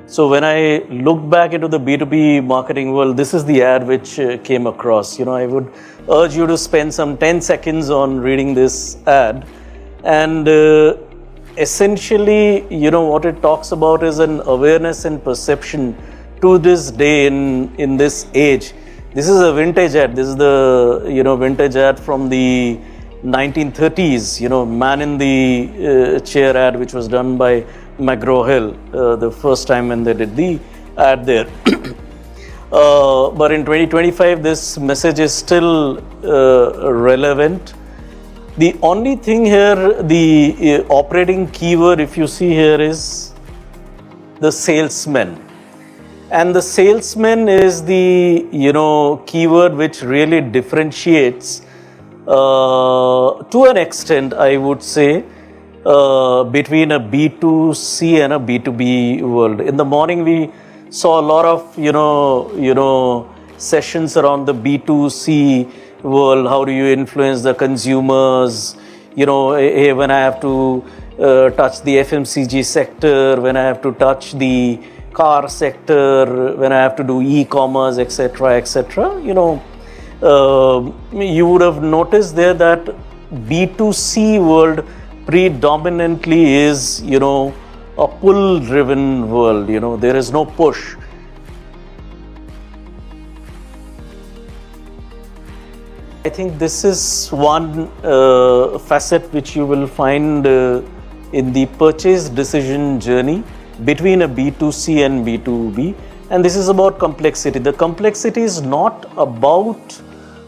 So when I look back into the B2B marketing world, this is the ad which came across. I would urge you to spend some 10 seconds on reading this ad. And essentially, what it talks about is an awareness and perception to this day in this age. This is a vintage ad. This is the, vintage ad from the 1930s, man in the chair ad, which was done by McGraw-Hill the first time when they did the ad there. But in 2025, this message is still relevant. The only thing here, the operating keyword, if you see here, is the salesman. And the salesman is the, keyword which really differentiates to an extent, I would say, between a B2C and a B2B world. In the morning, we saw a lot of, sessions around the B2C world. How do you influence the consumers? When I have to touch the FMCG sector, when I have to touch the car sector, when I have to do e-commerce, etc., etc. You would have noticed there that B2C world predominantly is, a pull-driven world. There is no push. I think this is one facet which you will find in the purchase decision journey between a B2C and B2B, and this is about complexity. The complexity is not about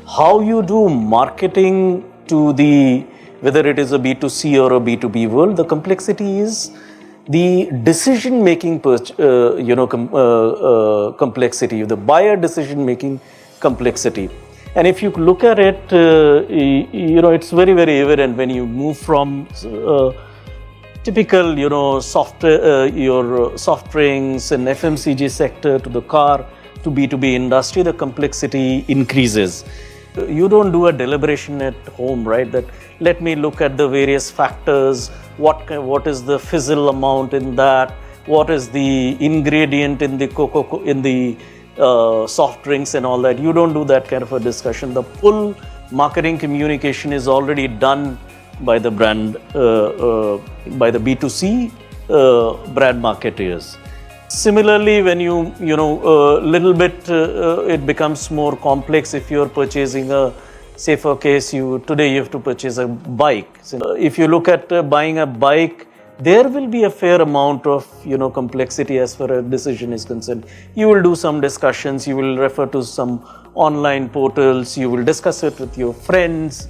how you do marketing to whether it is a B2C or a B2B world. The complexity is the decision-making complexity, the buyer decision-making complexity. And if you look at it, it's very, very evident when you move from typical, your soft drinks and FMCG sector to the car to B2B industry, the complexity increases. You don't do a deliberation at home, right? That let me look at the various factors. What is the fizzle amount in that? What is the ingredient in the soft drinks and all that? You don't do that kind of a discussion. The full marketing communication is already done by the brand, by the B2C brand marketers. Similarly, when you little bit, it becomes more complex if you're purchasing say for case today you have to purchase a bike. So, if you look at buying a bike, there will be a fair amount of complexity as far as decision is concerned. You will do some discussions, you will refer to some online portals, you will discuss it with your friends,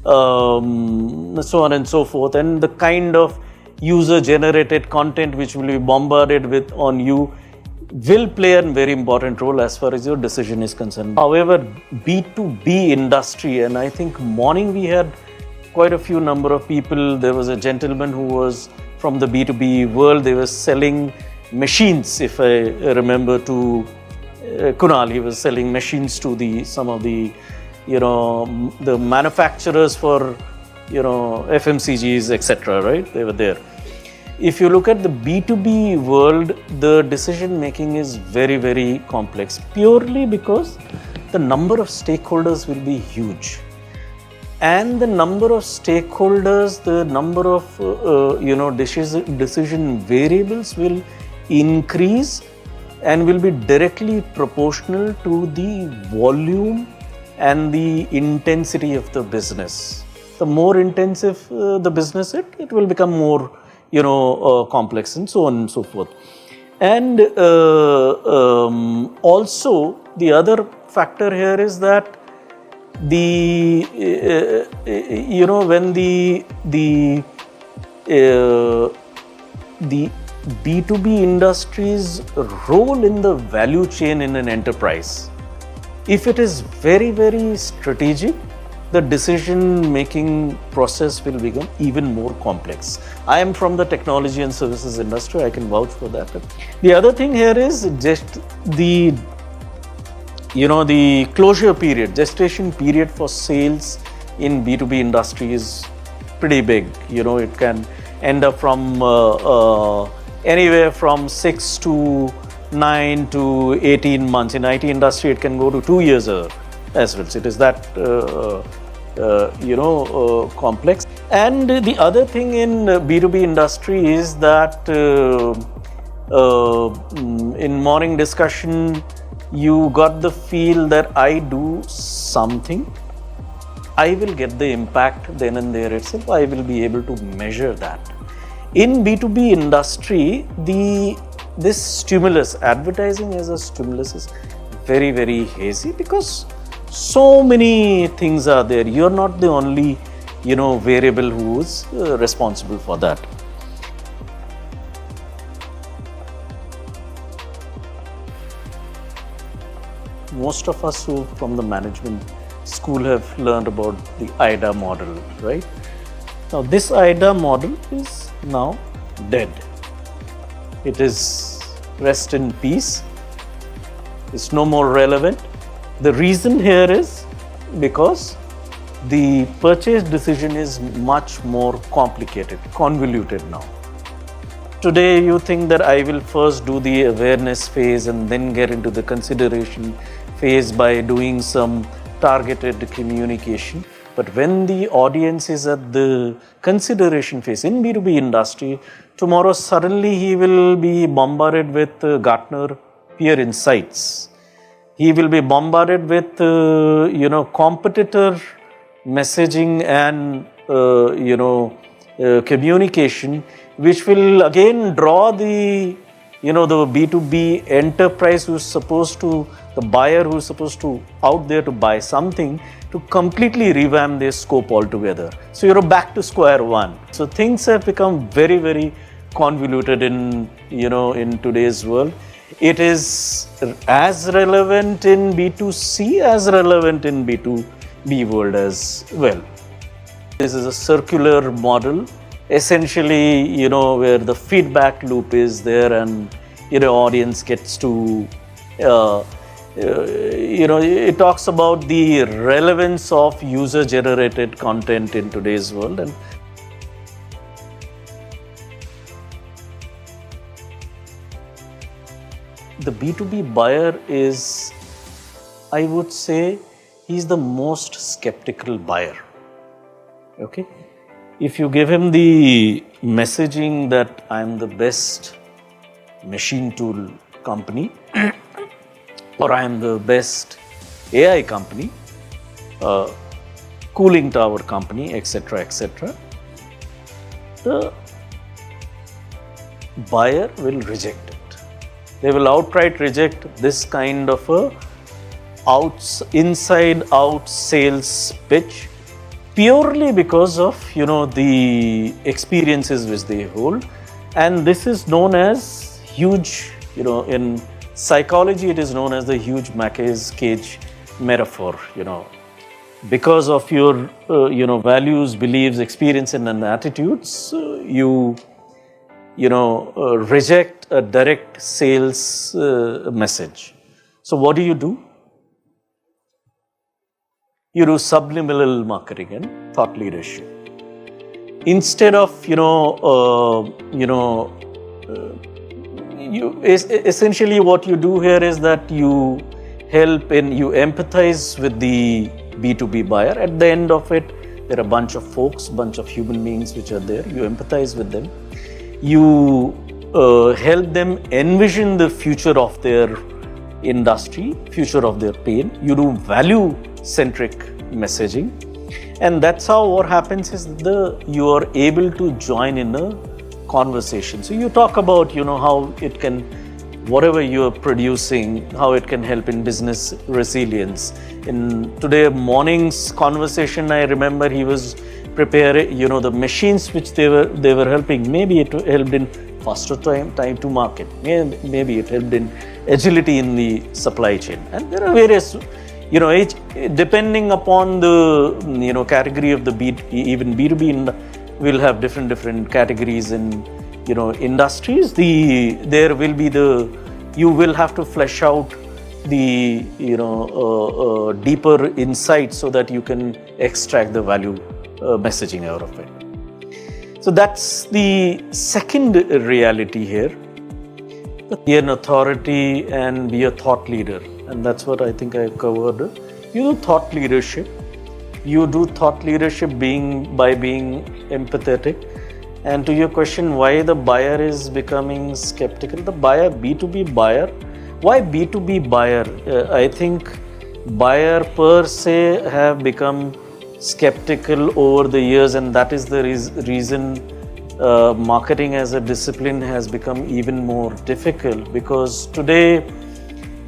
so on and so forth, and the kind of user-generated content which will be bombarded with on you will play a very important role as far as your decision is concerned. However, B2B industry, and I think morning we had quite a few number of people. There was a gentleman who was from the B2B world. They were selling machines, if I remember, to Kunal. He was selling machines to some of the the manufacturers for FMCGs, etc. Right? They were there. If you look at the B2B world, the decision making is very, very complex, purely because the number of stakeholders will be huge. And the number of stakeholders, the number of decision variables will increase and will be directly proportional to the volume and the intensity of the business. The more intensive the business, it will become more complex, and so on and so forth. And also the other factor here is that when the B2B industry's role in the value chain in an enterprise, if it is very, very strategic, the decision-making process will become even more complex. I am from the technology and services industry, I can vouch for that. The other thing here is just the closure period, gestation period for sales in B2B industry is pretty big. It can end up from anywhere from 6 to 9 to 18 months. In IT industry, it can go to 2 years as well. So it is that complex. And the other thing in B2B industry is that in morning discussion, you got the feel that I do something, I will get the impact then and there itself. I will be able to measure that. In B2B industry, this stimulus, advertising as a stimulus, is very, very hazy because so many things are there. You're not the only, variable who is responsible for that. Most of us who from the management school have learned about the IDA model, right? Now this IDA model is now dead. It is rest in peace. It's no more relevant. The reason here is because the purchase decision is much more complicated, convoluted now. Today you think that I will first do the awareness phase and then get into the consideration phase by doing some targeted communication. But when the audience is at the consideration phase in B2B industry, tomorrow suddenly he will be bombarded with Gartner peer insights. He will be bombarded with, competitor messaging and, communication, which will again draw the B2B enterprise who's supposed to, the buyer who's supposed to out there to buy something, to completely revamp their scope altogether. So you're back to square one. So things have become very, very convoluted in today's world. It is as relevant in B2C as relevant in B2B world as well. This is a circular model, essentially, where the feedback loop is there and, audience gets to, it talks about the relevance of user-generated content in today's world. And the B2B buyer is, I would say, he's the most skeptical buyer. Okay? If you give him the messaging that I'm the best machine tool company or I'm the best AI company, cooling tower company, etc., the buyer will reject it. They will outright reject this kind of a inside-out sales pitch purely because of the experiences which they hold. And this is known as huge, in psychology it is known as the huge Mackay's cage metaphor. Because of your values, beliefs, experience and attitudes, you reject a direct sales message. So what do? You do subliminal marketing and thought leadership. Instead of, essentially what you do here is that you help and you empathize with the B2B buyer. At the end of it, there are a bunch of folks, bunch of human beings which are there. You empathize with them. You help them envision the future of their industry, future of their pain. You do value-centric messaging. And that's how what happens is you are able to join in a conversation. So you talk about, how it can, whatever you are producing, how it can help in business resilience. In today morning's conversation, I remember he was preparing, the machines which they were helping. Maybe it helped in faster time to market. Maybe it helped in agility in the supply chain. And there are various, depending upon the, category of the even B2B will have different categories in, industries. There will be you will have to flesh out the, deeper insights so that you can extract the value messaging out of it. So that's the second reality here. Be an authority and be a thought leader. And that's what I think I covered. You do thought leadership. You do thought leadership by being empathetic. And to your question, why the buyer is becoming skeptical, the buyer, B2B buyer, why B2B buyer? I think buyer per se have become skeptical over the years, and that is the reason marketing as a discipline has become even more difficult, because today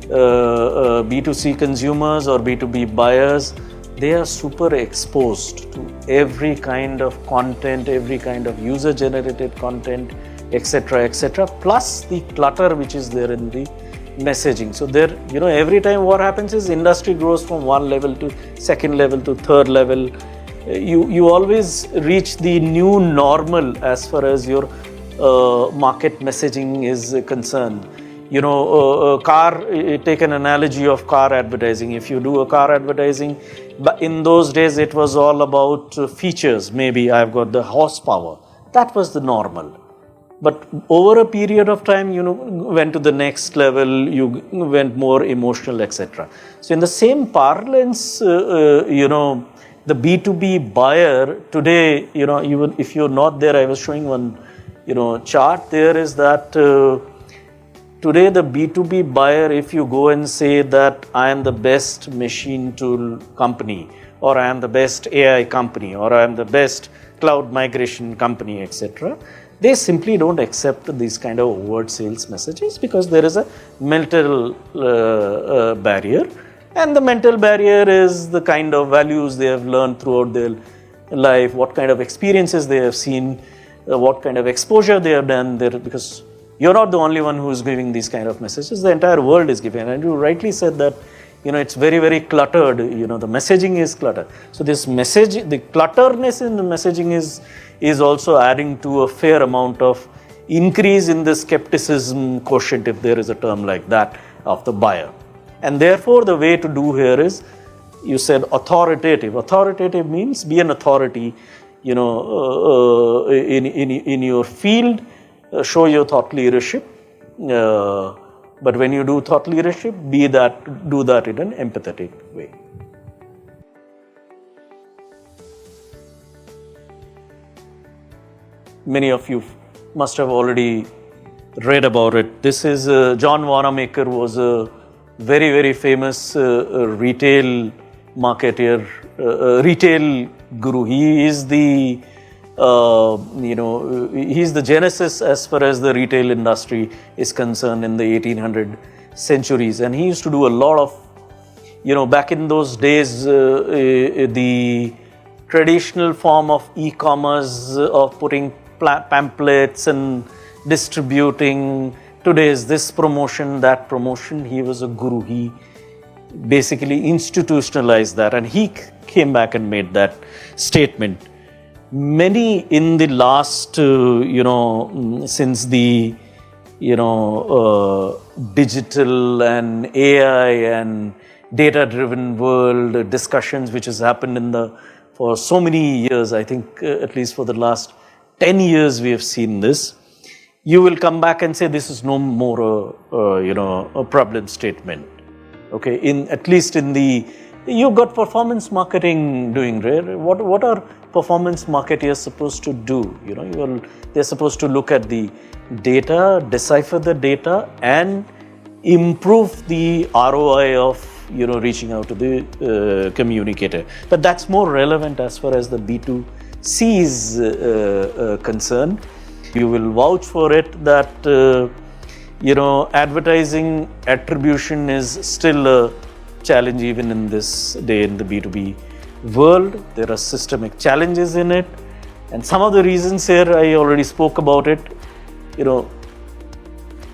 B2C consumers or B2B buyers, they are super exposed to every kind of content, every kind of user generated content, etc., plus the clutter which is there in the messaging. So there, every time what happens is industry grows from one level to second level to third level. You always reach the new normal as far as your market messaging is concerned. Take an analogy of car advertising. If you do a car advertising, but in those days it was all about features. Maybe I've got the horsepower. That was the normal. But over a period of time, went to the next level, you went more emotional, etc. So in the same parlance, the B2B buyer today, even if you're not there, I was showing one, chart there, is that today the B2B buyer, if you go and say that I am the best machine tool company, or I am the best AI company, or I am the best cloud migration company, etc., they simply don't accept these kind of overt sales messages, because there is a mental barrier. And the mental barrier is the kind of values they have learned throughout their life, what kind of experiences they have seen, what kind of exposure they have done there, because you're not the only one who is giving these kind of messages. The entire world is giving. And you rightly said that, it's very, very cluttered. The messaging is cluttered. So this message, the clutterness in the messaging is also adding to a fair amount of increase in the skepticism quotient, if there is a term like that, of the buyer. And therefore, the way to do here is, you said authoritative. Authoritative means be an authority, in your field, show your thought leadership. But when you do thought leadership, do that in an empathetic way. Many of you must have already read about it. This is John Wanamaker was a very, very famous retail marketer, retail guru. He is the he's the genesis as far as the retail industry is concerned in the 1800 centuries. And he used to do a lot of, back in those days, the traditional form of e-commerce, of putting pamphlets and distributing, today is this promotion, that promotion. He was a guru. He basically institutionalized that, and he came back and made that statement. Many in the last, since the, digital and AI and data-driven world discussions which has happened for so many years, I think at least for the last 10 years we have seen this. You will come back and say this is no more a problem statement. Okay, at least in the, you've got performance marketing doing, right? What are performance marketers supposed to do? They're supposed to look at the data, decipher the data, and improve the ROI of reaching out to the communicator. But that's more relevant as far as the B2C is concerned. You will vouch for it that advertising attribution is still a challenge even in this day in the B2B world. There are systemic challenges in it, and some of the reasons here I already spoke about it.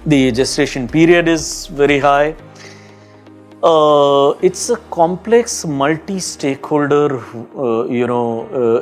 The gestation period is very high. It's a complex multi-stakeholder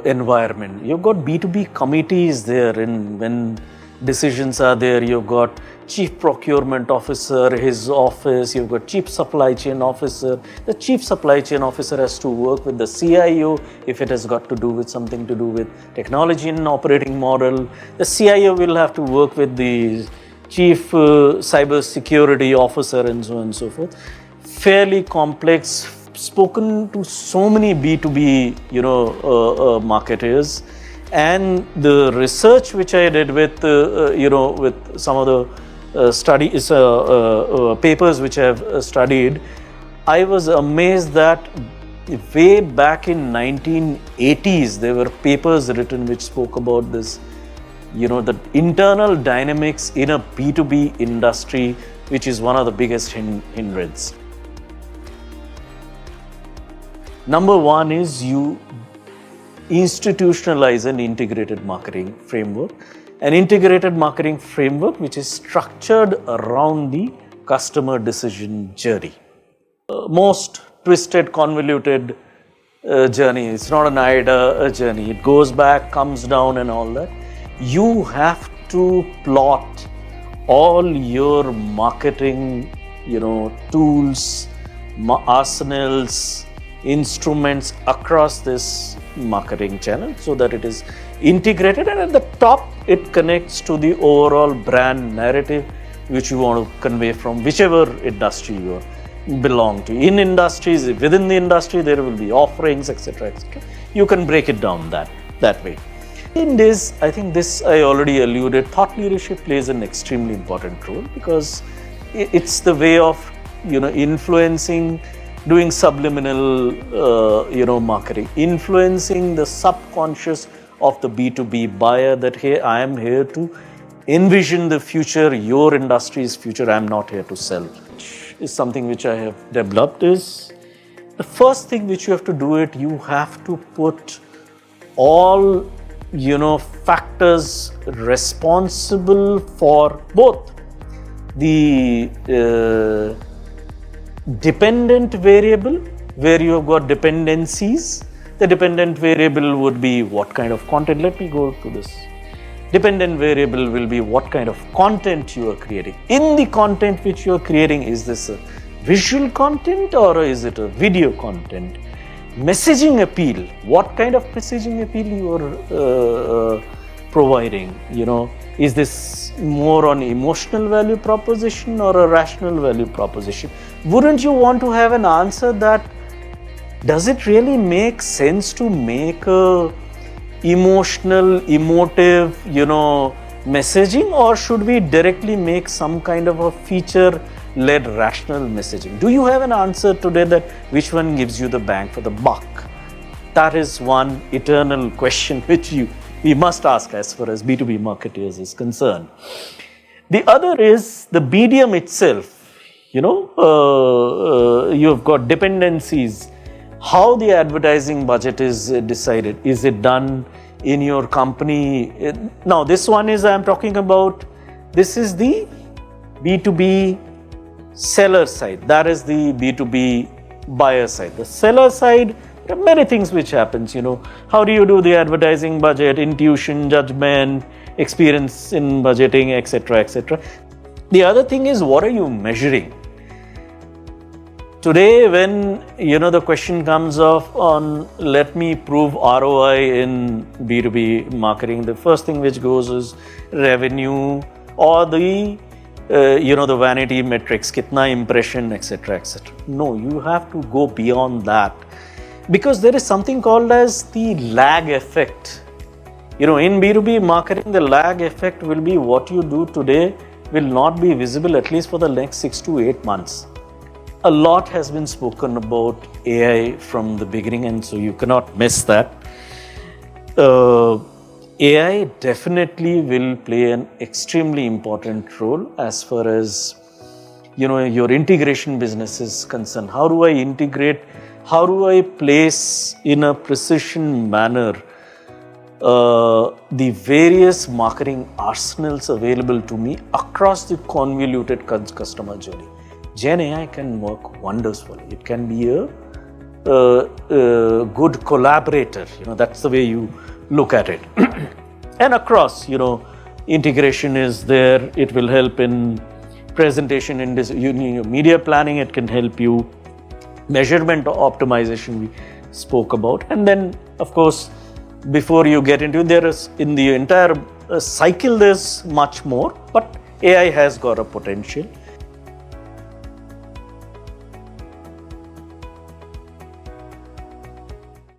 environment. You've got B2B committees there, and when decisions are there, you've got chief procurement officer, his office, you've got chief supply chain officer. The chief supply chain officer has to work with the CIO if it has got to do with something to do with technology and operating model. The CIO will have to work with the chief cyber security officer and so on and so forth. Fairly complex, spoken to so many B2B, marketers. And the research which I did with, with some of the papers which I have studied, I was amazed that way back in 1980s, there were papers written which spoke about this, the internal dynamics in a B2B industry, which is one of the biggest hindrances. Number one is you institutionalize an integrated marketing framework. An integrated marketing framework which is structured around the customer decision journey. Most twisted, convoluted journey. It's not an IDA journey. It goes back, comes down and all that. You have to plot all your marketing, tools, arsenals, instruments across this marketing channel so that it is integrated, and at the top it connects to the overall brand narrative which you want to convey from whichever industry you belong to. In industries, within the industry, there will be offerings, etc., etc. You can break it down that way. In this, I think this I already alluded, thought leadership plays an extremely important role because it's the way of influencing, doing subliminal, marketing, influencing the subconscious of the B2B buyer that, hey, I am here to envision the future, your industry's future, I am not here to sell. Which is something which I have developed is, the first thing which you have to do it, you have to put all, factors responsible for both the dependent variable, where you have got dependencies. The dependent variable would be what kind of content. Let me go to this. Dependent variable will be what kind of content you are creating. In the content which you are creating, is this a visual content or is it a video content? Messaging appeal, what kind of messaging appeal you are providing? Is this more on emotional value proposition or a rational value proposition? Wouldn't you want to have an answer that, does it really make sense to make a emotional, emotive, messaging, or should we directly make some kind of a feature-led rational messaging? Do you have an answer today that which one gives you the bang for the buck? That is one eternal question which we must ask as far as B2B marketers is concerned. The other is the medium itself. You've got dependencies. How the advertising budget is decided. Is it done in your company? Now, this one is I'm talking about, this is the B2B seller side. That is the B2B buyer side. The seller side, there are many things which happens, How do you do the advertising budget, intuition, judgment, experience in budgeting, etc., etc. The other thing is, what are you measuring? Today, when the question comes off on, let me prove ROI in B2B marketing, the first thing which goes is revenue or the the vanity metrics, kitna impression, etc., etc. No, you have to go beyond that, because there is something called as the lag effect. In B2B marketing, the lag effect will be what you do today will not be visible at least for the next 6 to 8 months. A lot has been spoken about AI from the beginning, and so you cannot miss that. AI definitely will play an extremely important role as far as your integration business is concerned. How do I integrate? How do I place in a precision manner the various marketing arsenals available to me across the convoluted customer journey? Gen AI can work wonders for it. It can be a good collaborator. That's the way you look at it. And across, integration is there. It will help in presentation in this media planning. It can help you measurement optimization we spoke about. And then of course, before you get into there is in the entire cycle there's much more, but AI has got a potential.